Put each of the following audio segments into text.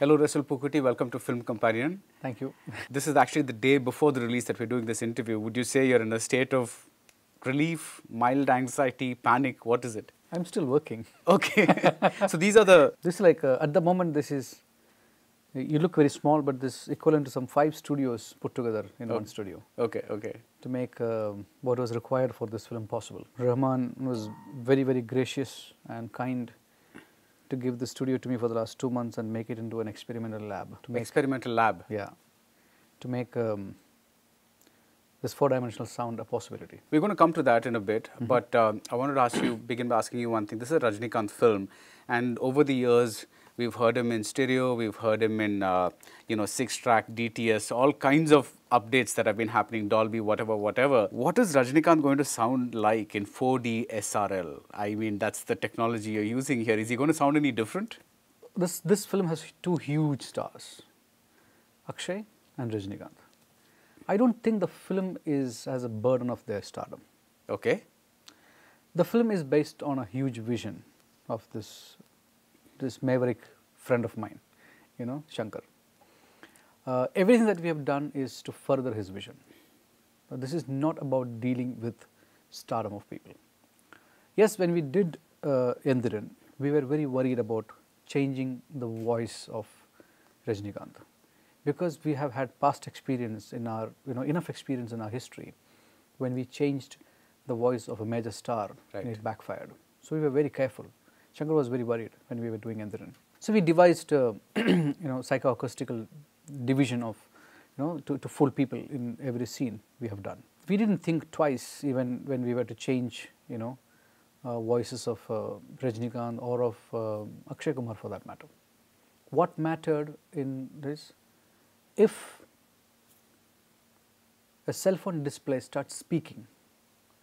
Hello, Resul Pookutty. Welcome to Film Companion. Thank you. This is actually the day before the release that we're doing this interview. Would you say you're in a state of relief, mild anxiety, panic? What is it? I'm still working. Okay. So these are the... This is like, at the moment, this is, you look very small, but this is equivalent to some 5 studios put together in one studio. Okay, okay. To make what was required for this film possible. Rahman was very, very gracious and kind to give the studio to me for the last 2 months and make it into an experimental lab. Experimental lab? Yeah. To make this 4-dimensional sound a possibility. We're going to come to that in a bit, but I wanted to begin by asking you one thing. This is a Rajnikanth film, and over the years, we've heard him in stereo, we've heard him in, 6-track, DTS, all kinds of updates that have been happening, Dolby, whatever. What is Rajnikanth going to sound like in 4D SRL? I mean, that's the technology you're using here. Is he going to sound any different? This film has 2 huge stars, Akshay and Rajnikanth. I don't think the film has a burden of their stardom. Okay. The film is based on a huge vision of this maverick friend of mine, Shankar. Everything that we have done is to further his vision. This is not about dealing with stardom of people. Yes, when we did Endiran, we were very worried about changing the voice of Rajnikanth, because we have had past experience in our, enough experience in our history when we changed the voice of a major star and it backfired. So we were very careful. Shankar was very worried when we were doing Endiran. So we devised, psychoacoustical division of, to fool people in every scene we have done. We didn't think twice even when we were to change, voices of Rajnikanth or of Akshay Kumar for that matter. What mattered in this? If a cell phone display starts speaking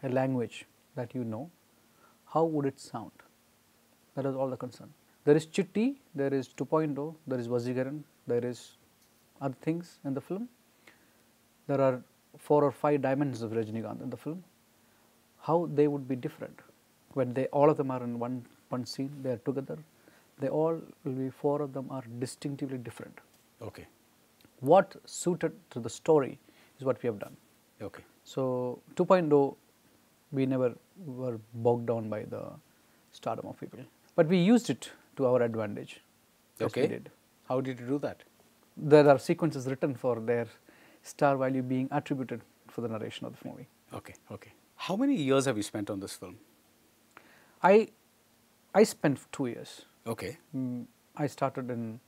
a language that you know, how would it sound? That is all the concern. There is Chitti, there is 2.0, there is Vazigaran, there is other things in the film. There are 4 or 5 dimensions of Rajnikanth in the film. How they would be different when all of them are in one scene, they are together. They all will be, 4 of them are distinctively different. Okay. What suited to the story is what we have done. Okay. So 2.0, we never were bogged down by the stardom of people, but we used it to our advantage. Okay. We did. How did you do that? There are sequences written for their star value being attributed for the narration of the movie. Okay, okay. How many years have you spent on this film? I spent 2 years. Okay. I started in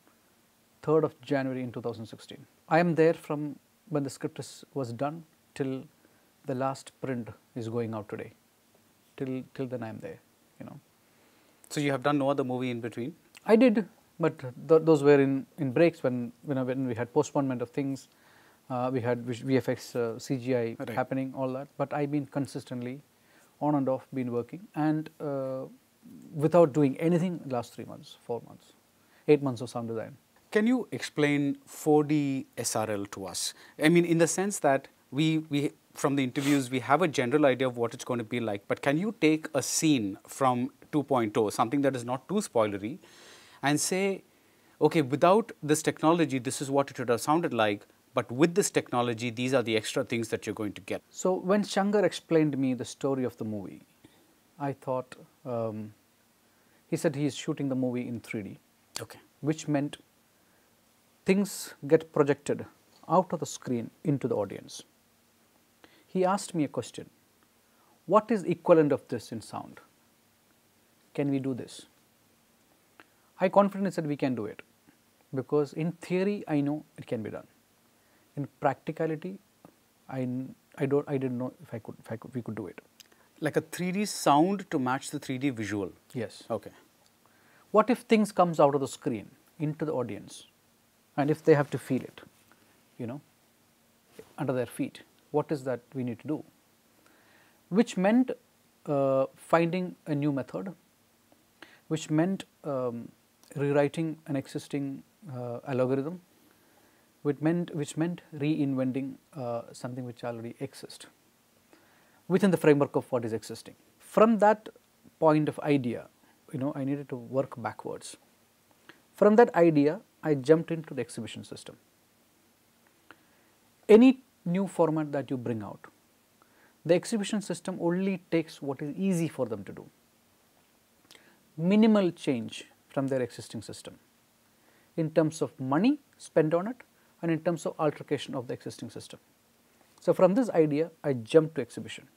3rd of January in 2016. I am there from when the script was done till the last print is going out today. Till then I am there, So you have done no other movie in between? I did, but those were in breaks when we had postponement of things. We had VFX, CGI happening, all that. But I've been consistently on and off been working, and without doing anything last 3 months, 4 months, 8 months of sound design. Can you explain 4D SRL to us? I mean, in the sense that we from the interviews, we have a general idea of what it's going to be like, but can you take a scene from 2.0, something that is not too spoilery, and say, okay, without this technology, this is what it would have sounded like, but with this technology, these are the extra things that you're going to get. So when Shankar explained me the story of the movie, I thought, he said he is shooting the movie in 3D, okay, which meant things get projected out of the screen into the audience. He asked me a question, what is equivalent of this in sound? Can we do this? I confidently said we can do it, because in theory I know it can be done. In practicality, I didn't know if we could do it. Like a 3D sound to match the 3D visual? Yes. Okay. What if things comes out of the screen into the audience, and if they have to feel it, under their feet? What is that we need to do? Which meant finding a new method, which meant rewriting an existing algorithm, which meant reinventing something which already exists within the framework of what is existing. From that point of idea, I needed to work backwards. From that idea, I jumped into the exhibition system. Any new format that you bring out, the exhibition system only takes what is easy for them to do. Minimal change from their existing system in terms of money spent on it and in terms of altercation of the existing system. So, from this idea I jumped to exhibition.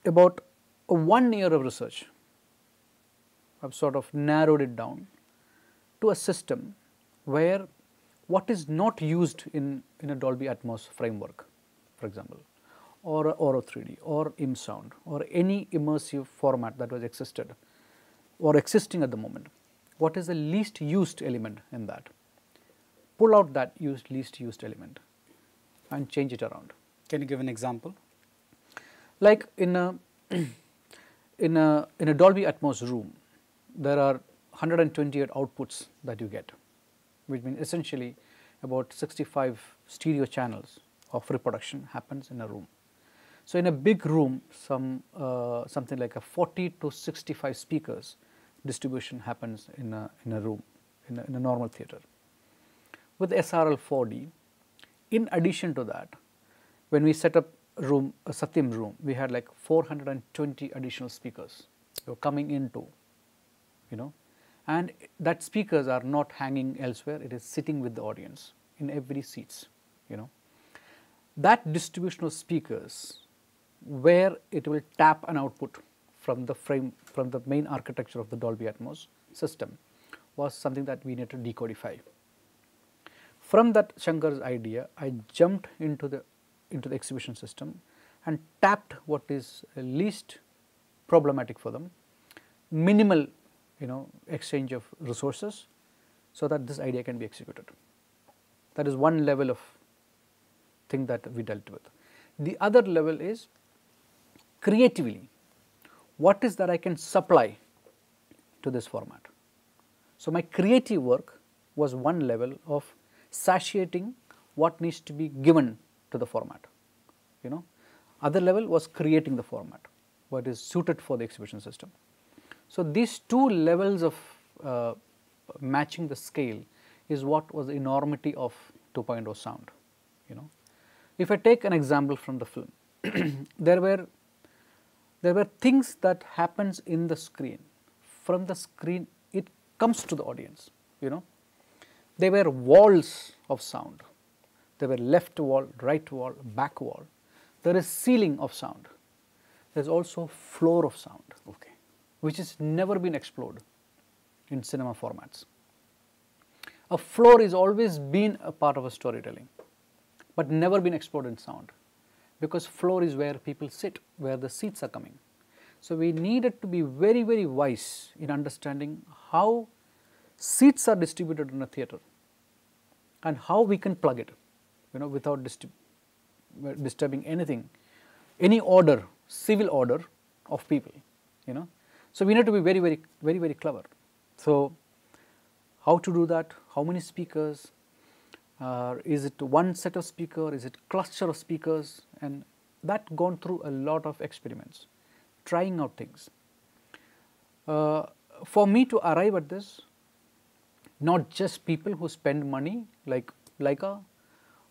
About 1 year of research, I have sort of narrowed it down to a system where what is not used in a Dolby Atmos framework, for example, or Auro 3D or ImSound or any immersive format that was existed or existing at the moment, what is the least used element in that? Pull out that least used element and change it around. Can you give an example? Like in a in a Dolby Atmos room, there are 128 outputs that you get, which means essentially about 65 stereo channels of reproduction happens in a room. So, in a big room, something like a 40 to 65 speakers distribution happens in a room, in a normal theater. With SRL 4D, in addition to that, when we set up a Satyam room, we had like 420 additional speakers coming into, and that speakers are not hanging elsewhere, it is sitting with the audience in every seats, That distribution of speakers where it will tap an output from the main architecture of the Dolby Atmos system was something that we needed to decodify. From that Shankar's idea, I jumped into the exhibition system and tapped what is least problematic for them, minimal exchange of resources, so that this idea can be executed. That is one level of thing that we dealt with. The other level is creatively, what is that I can supply to this format. So, my creative work was one level of satiating what needs to be given to the format, Other level was creating the format, what is suited for the exhibition system. So, these two levels of matching the scale is what was the enormity of 2.0 sound, If I take an example from the film, there were things that happens in the screen. From the screen, it comes to the audience, There were walls of sound. There were left wall, right wall, back wall. There is ceiling of sound. There is also floor of sound, which has never been explored in cinema formats. A floor has always been a part of a storytelling, but never been explored in sound, because floor is where people sit, where the seats are coming. So, we needed to be very, very wise in understanding how seats are distributed in a theater and how we can plug it, without disturbing anything, any order, civil order of people, So, we need to be very, very, very, very clever. So, how to do that? How many speakers? Is it one set of speakers? Is it cluster of speakers? And that gone through a lot of experiments, trying out things. For me to arrive at this, not just people who spend money like Laika,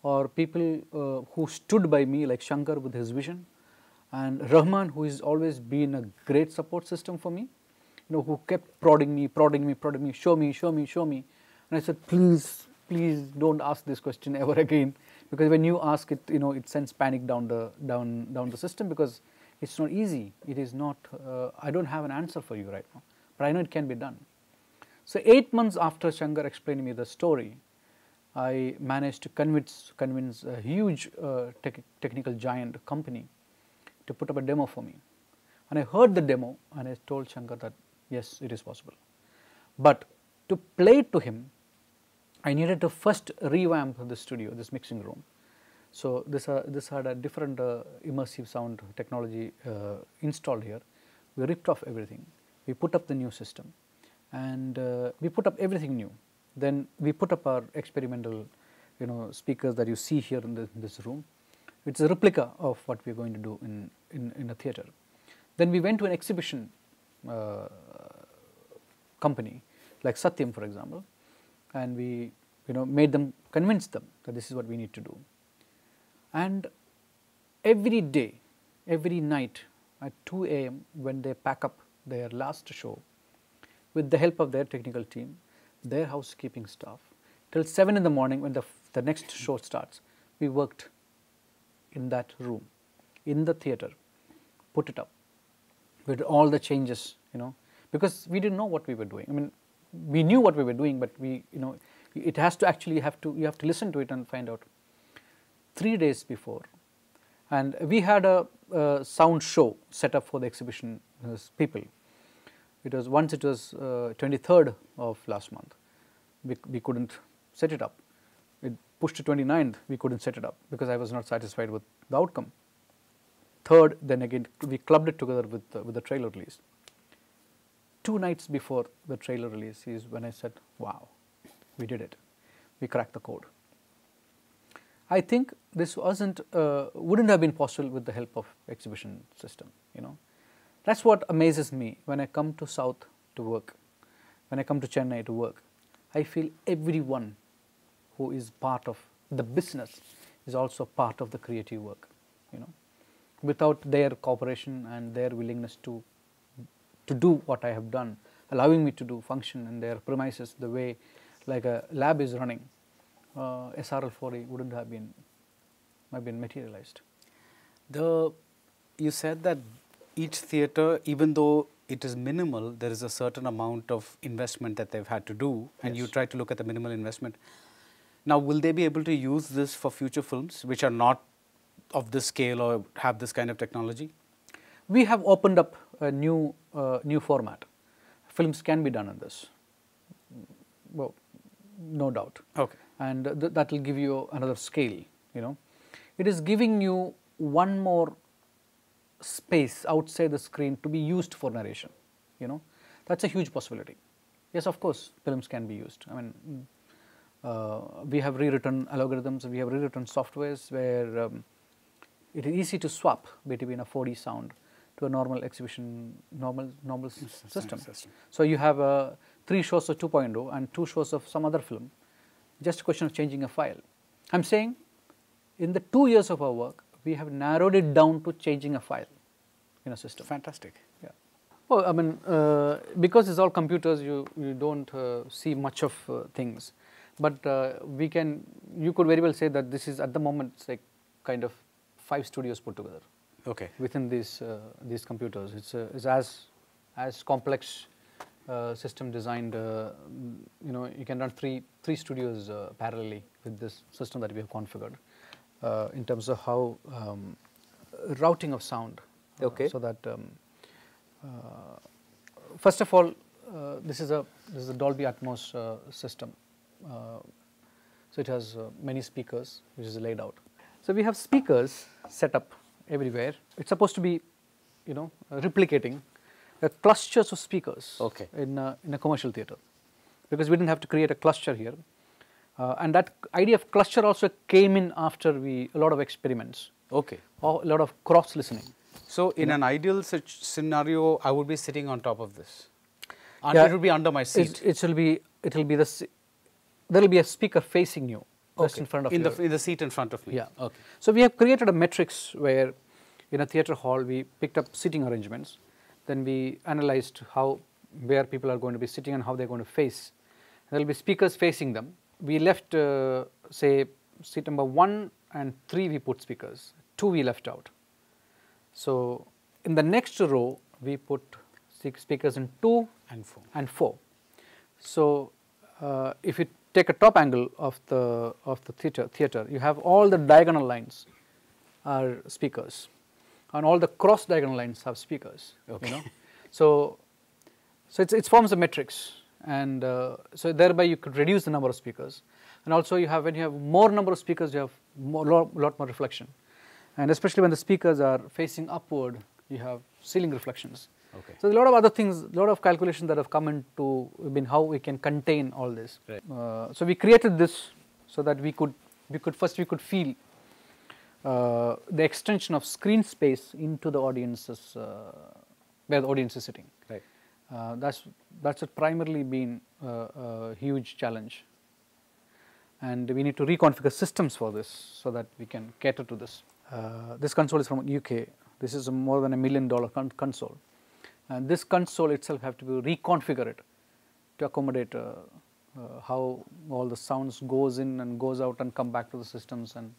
or people who stood by me like Shankar with his vision, and Rahman, who has always been a great support system for me, who kept prodding me, show me, and I said, please don't ask this question ever again, because when you ask it, it sends panic down the system, because it's not easy. It is not. I don't have an answer for you right now, but I know it can be done. So 8 months after Shankar explained to me the story, I managed to convince a huge technical giant company to put up a demo for me. And I heard the demo and I told Shankar that yes, it is possible. But to play it to him, I needed to first revamp the studio, this mixing room. So this had a different immersive sound technology installed here. We ripped off everything. We put up the new system, and we put up everything new. Then we put up our experimental, speakers that you see here in this room. It's a replica of what we are going to do in a theater. Then we went to an exhibition company like Satyam, for example, and we made them, convinced them that this is what we need to do. And every day, every night at 2 a.m. when they pack up their last show, with the help of their technical team, their housekeeping staff, till 7 in the morning when the next show starts, we worked in that room, in the theatre, put it up with all the changes, because we didn't know what we were doing. I mean, we knew what we were doing, but it has to actually you have to listen to it and find out. 3 days before, and we had a sound show set up for the exhibition people. It was 23rd of last month. We couldn't set it up. It pushed to 29th. We couldn't set it up because I was not satisfied with the outcome. 3rd, then again we clubbed it together with the trailer release. 2 nights before the trailer release is when I said, "Wow, we did it. We cracked the code." I think this wouldn't have been possible with the help of exhibition system. That's what amazes me when I come to South to work, when I come to Chennai to work. I feel everyone who is part of the business is also part of the creative work. Without their cooperation and their willingness to do what I have done, allowing me to do function in their premises the way like a lab is running, SRL4A wouldn't have been materialized. You said that each theatre, even though it is minimal, there is a certain amount of investment that they've had to do, and you try to look at the minimal investment. Now, will they be able to use this for future films which are not of this scale or have this kind of technology? We have opened up a new format. Films can be done on this. Well, no doubt. Okay. And that will give you another scale. It is giving you one more space outside the screen to be used for narration. That's a huge possibility. Yes, of course, films can be used. I mean, we have rewritten algorithms, we have rewritten softwares where it is easy to swap between a 4D sound to a normal exhibition, normal system. So you have 3 shows of 2.0 and 2 shows of some other film, just a question of changing a file. I'm saying in the 2 years of our work, we have narrowed it down to changing a file in a system. Fantastic. Yeah. Well, I mean, because it's all computers, you don't see much of things. But you could very well say that this is at the moment it's like kind of 5 studios put together. Okay. Within these computers, it's as complex system designed. You can run three studios parallelly with this system that we have configured in terms of how routing of sound. Okay. So that first of all, this is a Dolby Atmos system. So it has many speakers, which is laid out. So we have speakers set up everywhere. It's supposed to be, replicating clusters of speakers. Okay. In a commercial theatre, because we didn't have to create a cluster here, and that idea of cluster also came in after a lot of experiments. Okay. Or a lot of cross listening. So in an ideal such scenario, I would be sitting on top of this. And Yeah, it will be under my seat. There will be a speaker facing you, just Okay. in front of in you. the seat in front of me. Yeah. Okay. So we have created a matrix where, in a theatre hall, we picked up seating arrangements. Then we analyzed where people are going to be sitting and how they're going to face. There will be speakers facing them. We left, say, seat number 1 and 3 we put speakers. 2 we left out. So in the next row we put 6 speakers in 2 and 4. So if you take a top angle of the theatre, you have all the diagonal lines are speakers, and all the cross diagonal lines have speakers. Okay. So it forms a matrix, and so thereby you could reduce the number of speakers, and also when you have more number of speakers, you have lot more reflection, and especially when the speakers are facing upward, you have ceiling reflections. Okay. So a lot of other things, a lot of calculations that have come into how we can contain all this. Right. So we created this so that we could feel the extension of screen space into the audiences where the audience is sitting. Right. That's primarily been a huge challenge, and we need to reconfigure systems for this so that we can cater to this. This console is from UK. This is a more than $1 million console, and this console itself have to be reconfigured to accommodate how all the sounds goes in and goes out and come back to the systems, and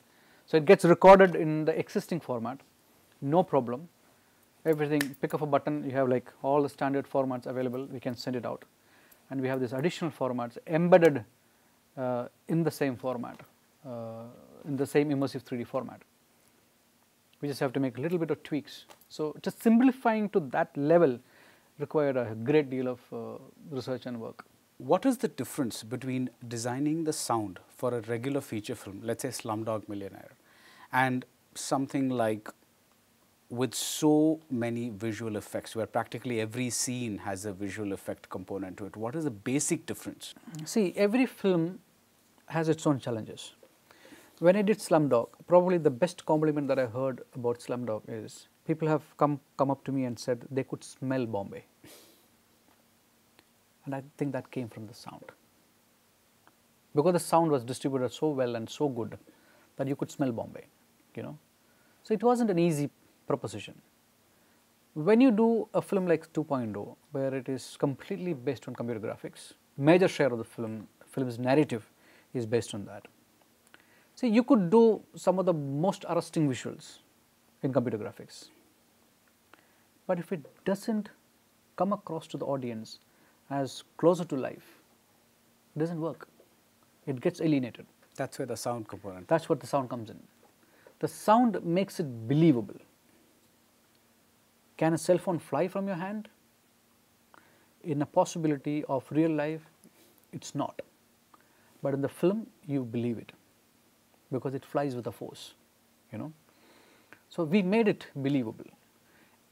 so it gets recorded in the existing format, no problem. Everything, pick of a button, you have like all the standard formats available, we can send it out, and we have these additional formats embedded in the same format, in the same immersive 3D format. We just have to make a little bit of tweaks. So just simplifying to that level required a great deal of research and work. What is the difference between designing the sound for a regular feature film, let's say Slumdog Millionaire, and something like with so many visual effects, where practically every scene has a visual effect component to it? What is the basic difference? See, every film has its own challenges. When I did Slumdog, probably the best compliment that I heard about Slumdog is people have come up to me and said they could smell Bombay. And I think that came from the sound. Because the sound was distributed so well and so good that you could smell Bombay, you know. So it wasn't an easy proposition. When you do a film like 2.0, where it is completely based on computer graphics, major share of the film's narrative is based on that. See, you could do some of the most arresting visuals in computer graphics, but if it doesn't come across to the audience as closer to life, it doesn't work. It gets alienated. That's where the sound component. That's what the sound comes in. The sound makes it believable. Can a cell phone fly from your hand? In a possibility of real life, it's not. But in the film, you believe it because it flies with a force, you know. So we made it believable.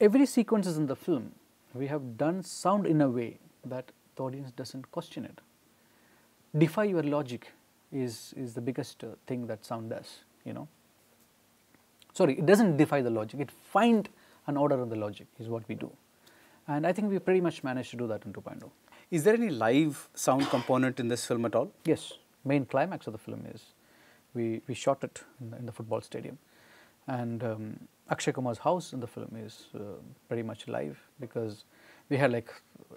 Every sequences in the film, we have done sound in a way that the audience doesn't question it. Defy your logic is the biggest thing that sound does, you know. Sorry, it doesn't defy the logic, it find an order in the logic is what we do. And I think we pretty much managed to do that in 2.0. Is there any live sound component in this film at all? Yes, main climax of the film is we shot it in the football stadium, and Akshay Kumar's house in the film is pretty much live because we had like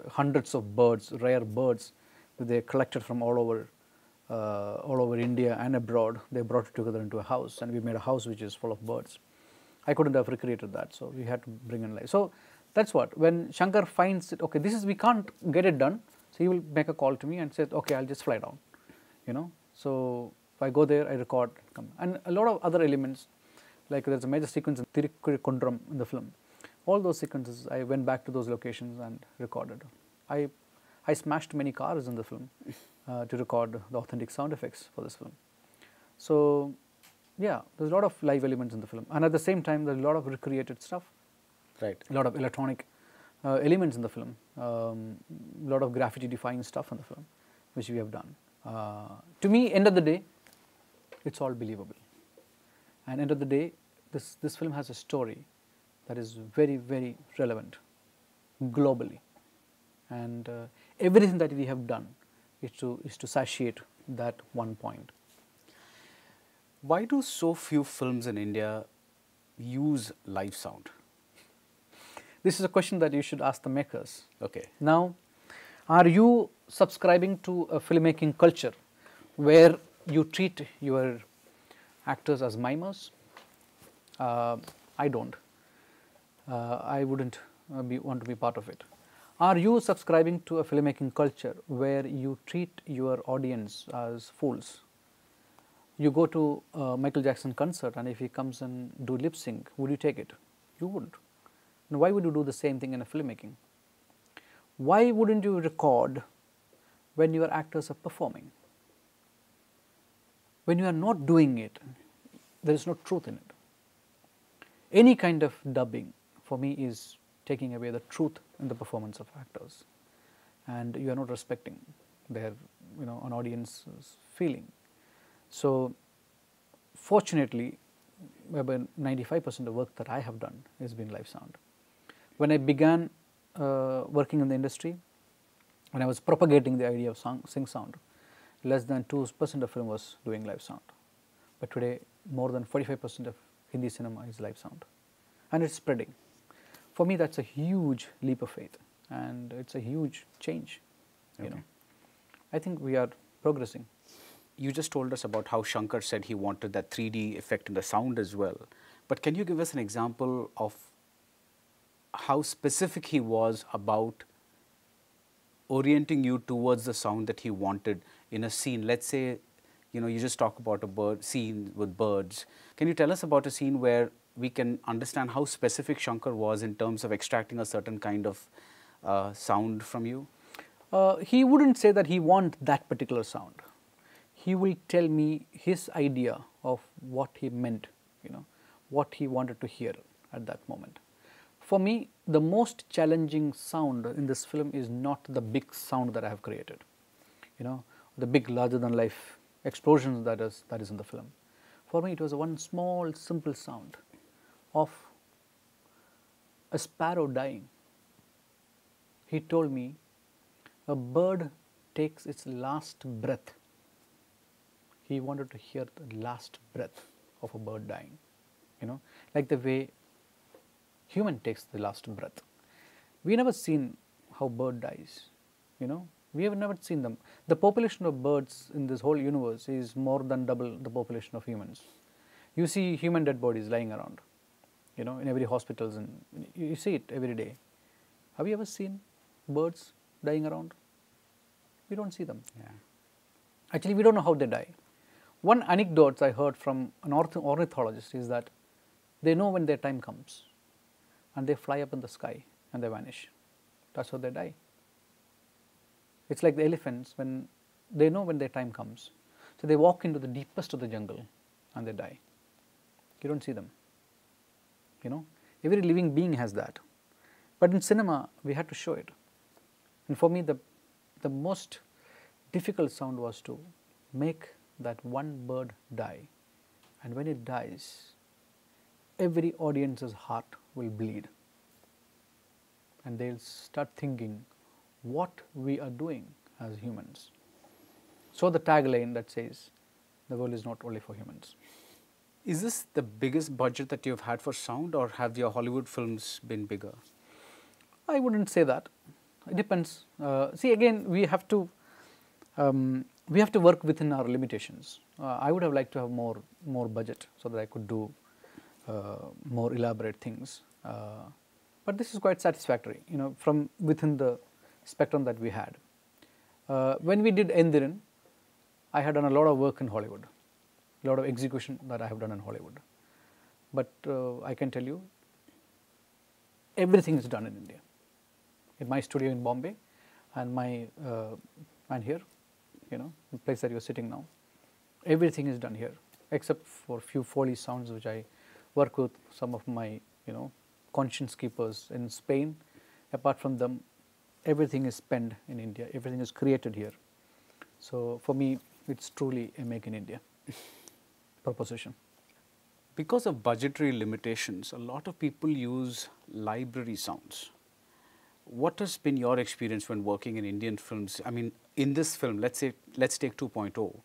hundreds of birds, rare birds that they collected from all over India and abroad. They brought it together into a house, and we made a house which is full of birds. I couldn't have recreated that, so we had to bring in live. So that's what, when Shankar finds it, okay, we can't get it done, so he will make a call to me and say, okay, I'll just fly down, you know. So if I go there, I record, and a lot of other elements, like there's a major sequence in Tirukundram in the film. All those sequences, I went back to those locations and recorded. I smashed many cars in the film to record the authentic sound effects for this film. So yeah, there's a lot of live elements in the film, and at the same time there's a lot of recreated stuff. Right. A lot of electronic elements in the film, a lot of graffiti defying stuff in the film, which we have done. To me, end of the day, it's all believable. And end of the day, this film has a story that is very, very relevant globally, and everything that we have done is to satiate that one point. Why do so few films in India use live sound? This is a question that you should ask the makers. Okay. Now, are you subscribing to a filmmaking culture where you treat your actors as mimers? I don't. I wouldn't want to be part of it. Are you subscribing to a filmmaking culture where you treat your audience as fools? You go to a Michael Jackson concert, and if he comes and do lip sync, would you take it? You wouldn't. And why would you do the same thing in a filmmaking? Why wouldn't you record when your actors are performing? When you are not doing it, there is no truth in it. Any kind of dubbing for me is taking away the truth in the performance of actors, and you are not respecting their, an audience's feeling. So fortunately, about 95% of work that I have done has been live sound. When I began working in the industry, when I was propagating the idea of sync sound, less than 2% of film was doing live sound. But today, more than 45% of Hindi cinema is live sound, and it's spreading. For me, that's a huge leap of faith, and it's a huge change. You know, I think we are progressing. You just told us about how Shankar said he wanted that 3D effect in the sound as well. But can you give us an example of how specific he was about orienting you towards the sound that he wanted in a scene? Let's say, you know, you just talk about a scene with birds. Can you tell us about a scene where we can understand how specific Shankar was in terms of extracting a certain kind of sound from you? He wouldn't say that he wants that particular sound. He will tell me his idea of what he meant, you know, what he wanted to hear at that moment. For me, the most challenging sound in this film is not the big sound that I have created, you know, the big larger than life explosions that is in the film. For me, it was one small simple sound of a sparrow dying. He told me a bird takes its last breath. He wanted to hear the last breath of a bird dying, you know, like the way human takes the last breath. We never seen how bird dies, you know, we have never seen them. The population of birds in this whole universe is more than double the population of humans. You see human dead bodies lying around, you know, in every hospitals, and you see it every day. Have you ever seen birds dying around? We don't see them. Yeah. Actually, we don't know how they die. One anecdote I heard from an ornithologist is that they know when their time comes, and they fly up in the sky and they vanish. That's how they die. It's like the elephants, when they know when their time comes. So they walk into the deepest of the jungle and they die. You don't see them. You know, every living being has that. But in cinema, we had to show it. And for me, the most difficult sound was to make that one bird die. And when it dies, every audience's heart will bleed. And they'll start thinking what we are doing as humans. So the tagline that says, the world is not only for humans. Is this the biggest budget that you've had for sound, or have your Hollywood films been bigger? I wouldn't say that. It depends. See, again, we have to work within our limitations. I would have liked to have more budget so that I could do more elaborate things. But this is quite satisfactory, you know, from within the spectrum that we had. When we did Endiran, I had done a lot of work in Hollywood, a lot of execution that I have done in Hollywood. But I can tell you, everything is done in India. In my studio in Bombay, and and here, you know, the place that you're sitting now, everything is done here, except for a few Foley sounds which I work with some of my, you know, conscience keepers in Spain. Apart from them, everything is penned in India, everything is created here. So for me, it's truly a make in India proposition. Because of budgetary limitations, a lot of people use library sounds. What has been your experience when working in Indian films? I mean, in this film, let's take 2.0.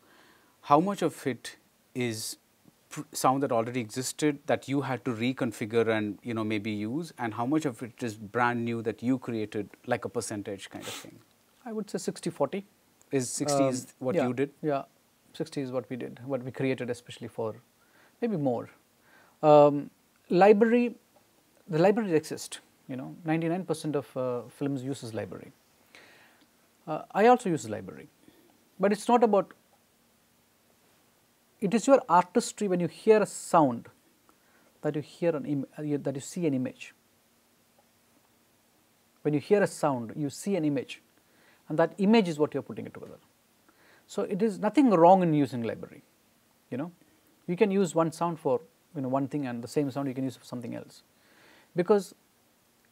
How much of it is sound that already existed that you had to reconfigure and, you know, maybe use, and how much of it is brand new that you created, like a percentage kind of thing? I would say 60-40. Is 60 is what you did? Yeah, 60 is what we did, what we created especially for, maybe more. Library, the libraries exist, you know, 99% of films uses library. I also use library, but it's not about, it is your artistry when you hear a sound that you hear that you see an image. When you hear a sound, you see an image, and that image is what you are putting it together. So it is nothing wrong in using library. You know, you can use one sound for, you know, one thing, and the same sound you can use for something else, because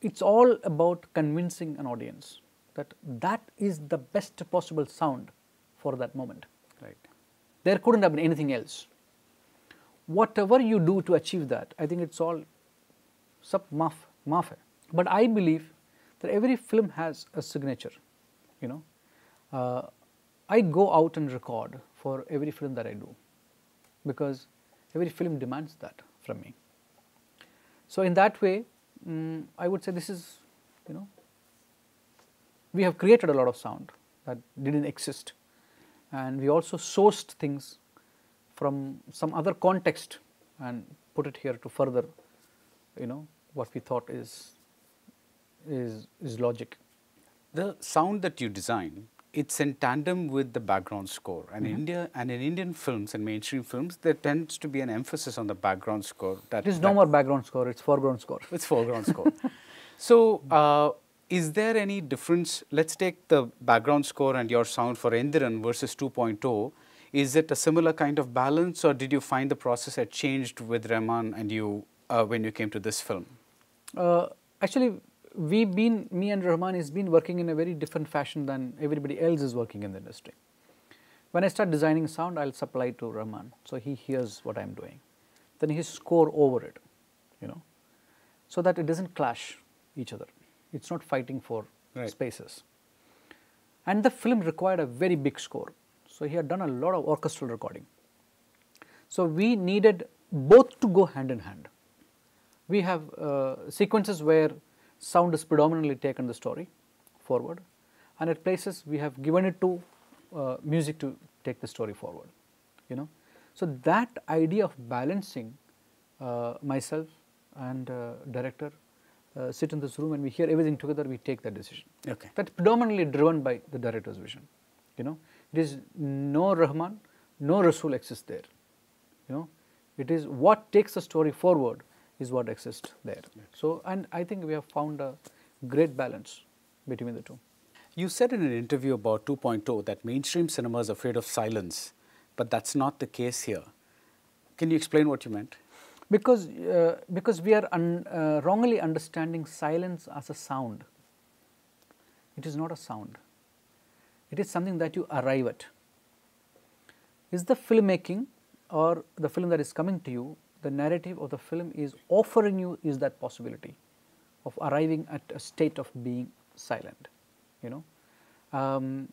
it's all about convincing an audience that that is the best possible sound for that moment. Right. There couldn't have been anything else. Whatever you do to achieve that, I think it's all sub maaf hai. But I believe that every film has a signature, you know. I go out and record for every film that I do, because every film demands that from me. So in that way, I would say this is, you know, we have created a lot of sound that didn't exist, and we also sourced things from some other context and put it here to further, you know, what we thought is logic. The sound that you design, it's in tandem with the background score. And in Indian films and mainstream films, there tends to be an emphasis on the background score. It is no more background score; it's foreground score. It's foreground score. So, is there any difference? Let's take the background score and your sound for Endiran versus 2.0. Is it a similar kind of balance, or did you find the process had changed with Rahman and you when you came to this film? Actually, me and Rahman has been working in a very different fashion than everybody else is working in the industry. When I start designing sound, I'll supply to Rahman, so he hears what I'm doing. Then he score over it, you know, so that it doesn't clash each other. It's not fighting for spaces. And the film required a very big score, so he had done a lot of orchestral recording. So we needed both to go hand in hand. We have sequences where sound is predominantly taken the story forward, and at places we have given it to music to take the story forward, you know. So that idea of balancing, myself and director sit in this room and we hear everything together, we take that decision. Okay. That's predominantly driven by the director's vision, you know. It is no Rahman, no Resul exists there, you know. It is what takes the story forward is what exists there. So, and I think we have found a great balance between the two. You said in an interview about 2.0 that mainstream cinema is afraid of silence, but that's not the case here. Can you explain what you meant? Because we are wrongly understanding silence as a sound. It is not a sound. It is something that you arrive at. Is the filmmaking or the film that is coming to you, the narrative of the film is offering you is that possibility of arriving at a state of being silent, you know.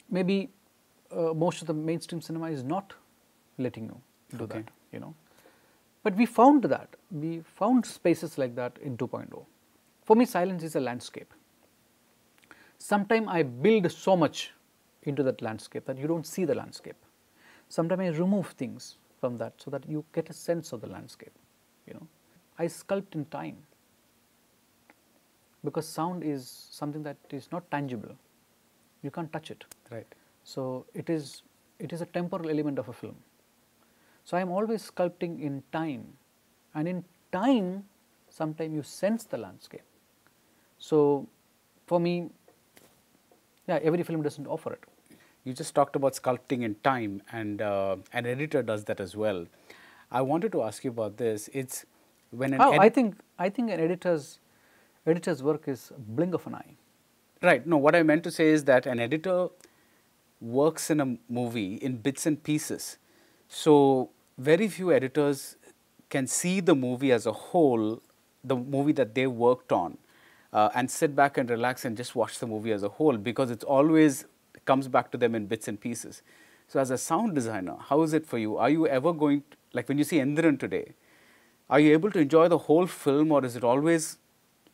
Maybe most of the mainstream cinema is not letting you do that, you know. But we found that, we found spaces like that in 2.0. For me, silence is a landscape. Sometimes I build so much into that landscape that you don't see the landscape. Sometimes I remove things from that so that you get a sense of the landscape, you know. I sculpt in time, because sound is something that is not tangible. You can't touch it. Right. So it is a temporal element of a film. So I am always sculpting in time, and in time, sometimes you sense the landscape. So for me, yeah, every film doesn't offer it. You just talked about sculpting in time, and an editor does that as well. I wanted to ask you about this. It's when an I think an editor's work is a blink of an eye. Right. No, what I meant to say is that an editor works in a movie in bits and pieces. So very few editors can see the movie as a whole, the movie that they worked on, and sit back and relax and just watch the movie as a whole, because it's always comes back to them in bits and pieces. So as a sound designer, how is it for you? Are you ever going to, like when you see Endiran today, are you able to enjoy the whole film, or is it always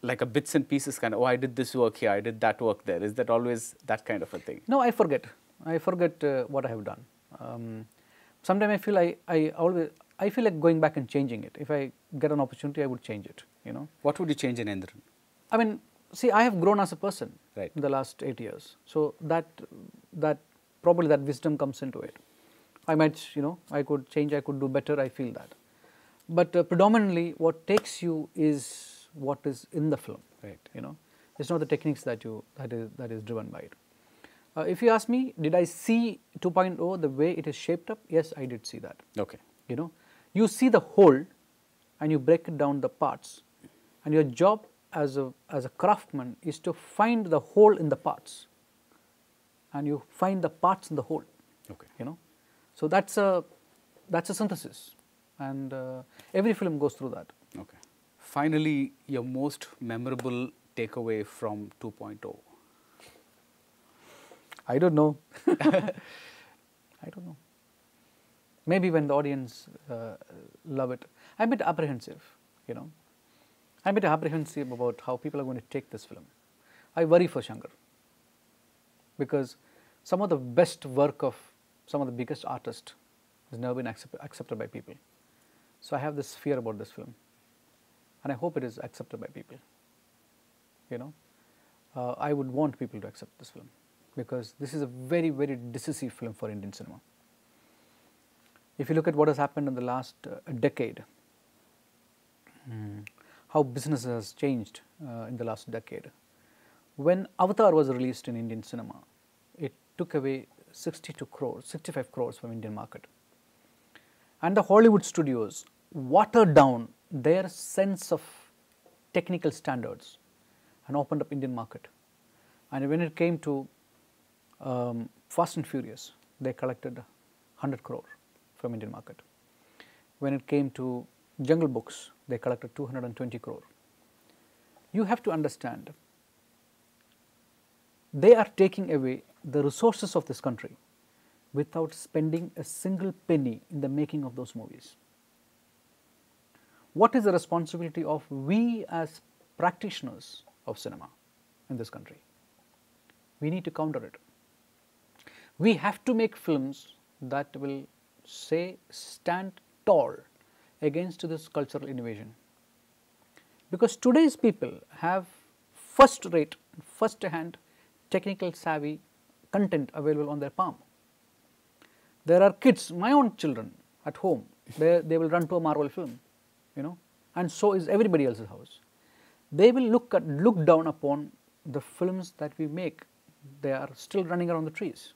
like a bits and pieces kind of, oh, I did this work here, I did that work there? Is that always that kind of a thing? No, I forget what I have done. Sometimes I feel I feel like going back and changing it. If I get an opportunity, I would change it, you know. What would you change in Endiran? I mean, see, I have grown as a person in the last 8 years. So that probably that wisdom comes into it. I might, you know, I could change, I could do better, I feel that. But predominantly what takes you is what is in the film, you know. It's not the techniques that is driven by it. If you ask me, did I see 2.0 the way it is shaped up? Yes, I did see that. Okay. You know, you see the whole and you break it down the parts, and your job as a craftsman is to find the whole in the parts, and you find the parts in the whole. Okay. You know, so that's a synthesis, and every film goes through that. Okay. Finally, your most memorable take away from 2.0? I don't know. I don't know. Maybe when the audience love it. I'm a bit apprehensive, you know. I'm a bit apprehensive about how people are going to take this film. I worry for Shankar, because some of the best work of some of the biggest artists has never been accepted by people. So I have this fear about this film, and I hope it is accepted by people. You know, I would want people to accept this film, because this is a very, very decisive film for Indian cinema. If you look at what has happened in the last decade, how business has changed in the last decade. When Avatar was released in Indian cinema, it took away 62 crores, 65 crores from Indian market. And the Hollywood studios watered down their sense of technical standards and opened up Indian market. And when it came to Fast and Furious, they collected 100 crore from Indian market. When it came to Jungle Books, they collected 220 crore. You have to understand, they are taking away the resources of this country without spending a single penny in the making of those movies. What is the responsibility of we as practitioners of cinema in this country? We need to counter it. We have to make films that will stand tall against this cultural invasion. Because today's people have first-rate, first-hand technical savvy content available on their palm. There are kids, my own children at home, they will run to a Marvel film, you know, and so is everybody else's house. They will look down upon the films that we make. They are still running around the trees.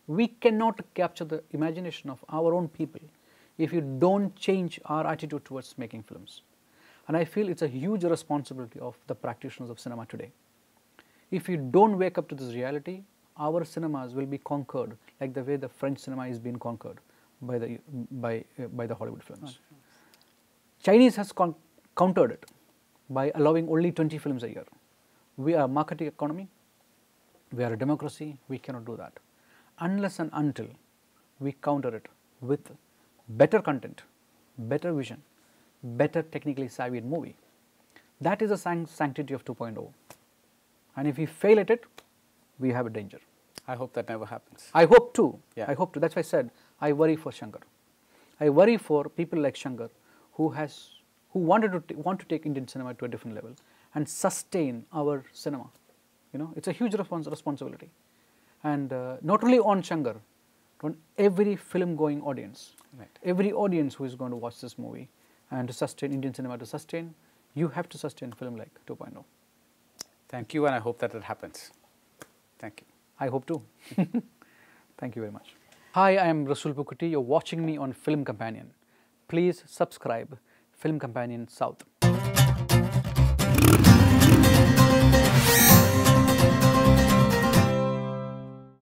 We cannot capture the imagination of our own people if you don't change our attitude towards making films. And I feel it's a huge responsibility of the practitioners of cinema today. If you don't wake up to this reality, our cinemas will be conquered like the way the French cinema is being conquered by the Hollywood films. Chinese has countered it by allowing only 20 films a year. We are a marketing economy, we are a democracy, we cannot do that. Unless and until we counter it with better content, better vision, better technically savvy movie. That is the sanctity of 2.0. And if we fail at it, we have a danger. I hope that never happens. I hope too. Yeah. I hope too. That's why I said I worry for Shankar. I worry for people like Shankar who want to take Indian cinema to a different level and sustain our cinema. You know, it's a huge responsibility. And not only on Shankar, on every film-going audience, right. Every audience who is going to watch this movie, and to sustain Indian cinema, you have to sustain film like 2.0. Thank you, and I hope that it happens. Thank you. I hope too. Thank you very much. Hi, I am Resul Pookutty. You're watching me on Film Companion. Please subscribe Film Companion South.